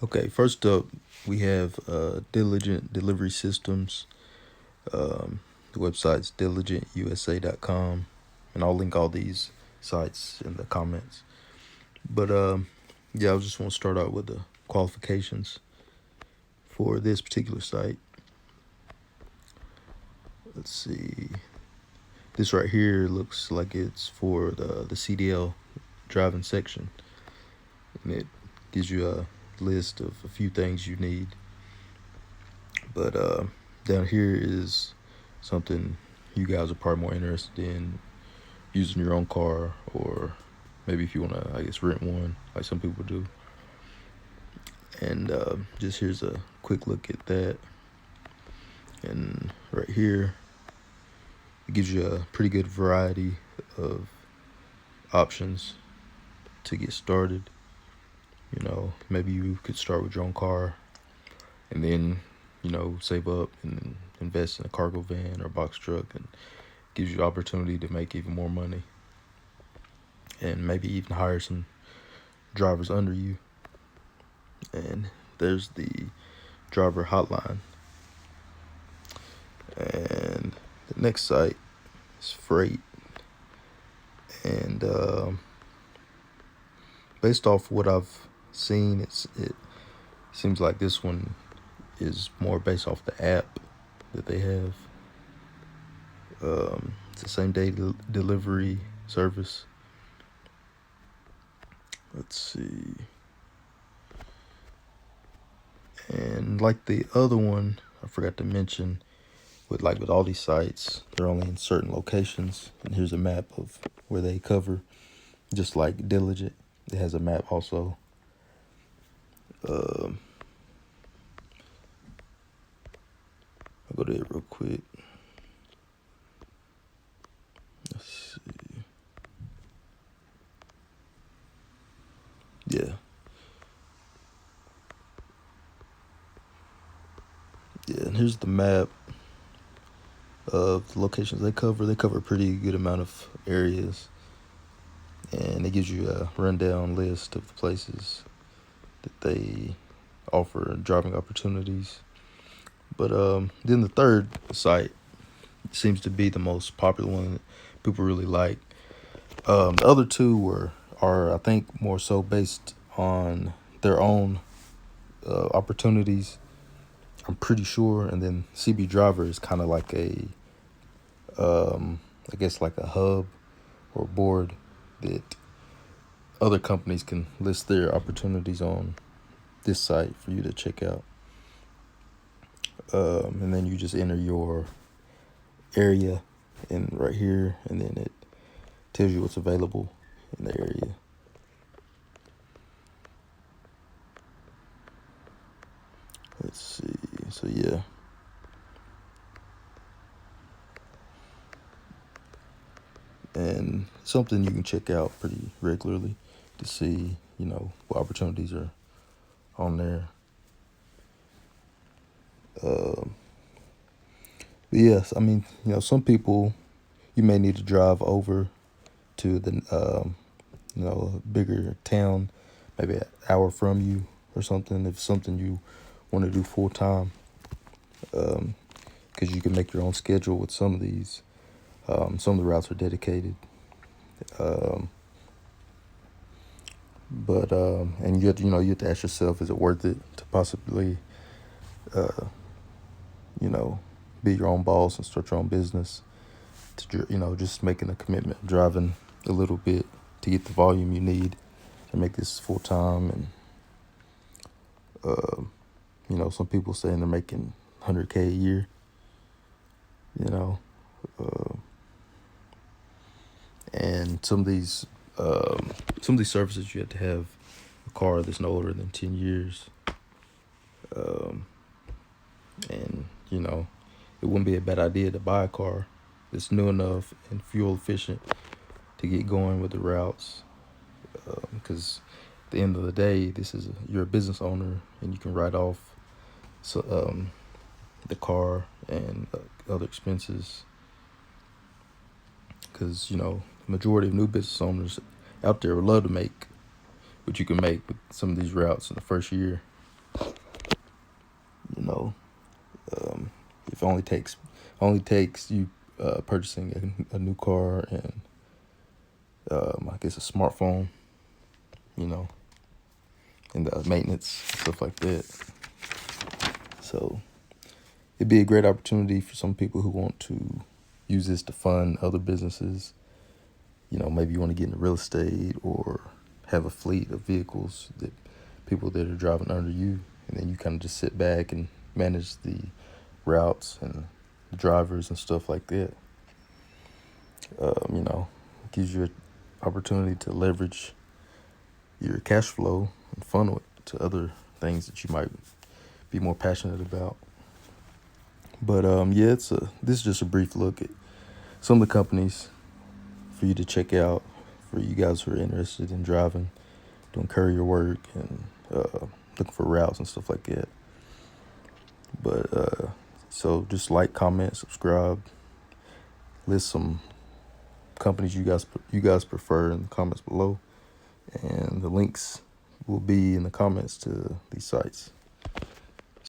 Okay, first up, we have Diligent Delivery Systems. The website's diligentusa.com, and I'll link all these sites in the comments. But yeah, I just want to start out with the qualifications for this particular site. Let's see. This right here looks like it's for the CDL driving section, and it gives you a list of a few things you need. But down here is something you guys are probably more interested in, using your own car, or maybe if you want to, I guess, rent one, like some people do. And just here's a quick look at that. And right here, it gives you a pretty good variety of options to get started. Maybe you could start with your own car and then, save up and invest in a cargo van or box truck, and gives you the opportunity to make even more money and maybe even hire some drivers under you. And there's the driver hotline. And the next site is freight. And based off what I've seen, it seems like this one is more based off the app that they have. It's the same day delivery service. Let's see. And like the other one, I forgot to mention, with all these sites, they're only in certain locations. And here's a map of where they cover. Just like Diligent, it has a map also. I'll go to it real quick. Let's see. Yeah. Yeah, and here's the map of the locations they cover. They cover a pretty good amount of areas, and it gives you a rundown list of the places that they offer driving opportunities. But then the third site seems to be the most popular one that people really like. The other two are I think more so based on their own opportunities, I'm pretty sure. And then CB Driver is kind of like I guess like a hub or a board that other companies can list their opportunities on this site for you to check out. And then you just enter your area in right here, and then it tells you what's available in the area. Let's see. So yeah. And something you can check out pretty regularly to see, what opportunities are on there. But yes, I mean, some people, you may need to drive over to the, bigger town, maybe an hour from you or something, if something you want to do full time. Because you can make your own schedule with some of these. Some of the routes are dedicated. But and you have to ask yourself, is it worth it to possibly, you know, be your own boss and start your own business? To just making a commitment, driving a little bit to get the volume you need to make this full time. And some people saying they're making 100K a year. And some of these services, you have to have a car that's no older than 10 years. And it wouldn't be a bad idea to buy a car that's new enough and fuel efficient to get going with the routes. Because at the end of the day, you're a business owner, and you can write off the car and other expenses. Because the majority of new business owners out there would love to make what you can make with some of these routes in the first year. You know, if it only takes you purchasing a new car and I guess a smartphone, you know, and the maintenance, stuff like that. So it'd be a great opportunity for some people who want to use this to fund other businesses. You know, maybe you want to get into real estate or have a fleet of vehicles that people that are driving under you, and then you kind of just sit back and manage the routes and the drivers and stuff like that. You know, it gives you an opportunity to leverage your cash flow and funnel it to other things that you might be more passionate about. But yeah, this is just a brief look at some of the companies for you to check out for you guys who are interested in driving, doing courier work, and looking for routes and stuff like that. But so just like, comment, subscribe, list some companies you guys prefer in the comments below, and the links will be in the comments to these sites.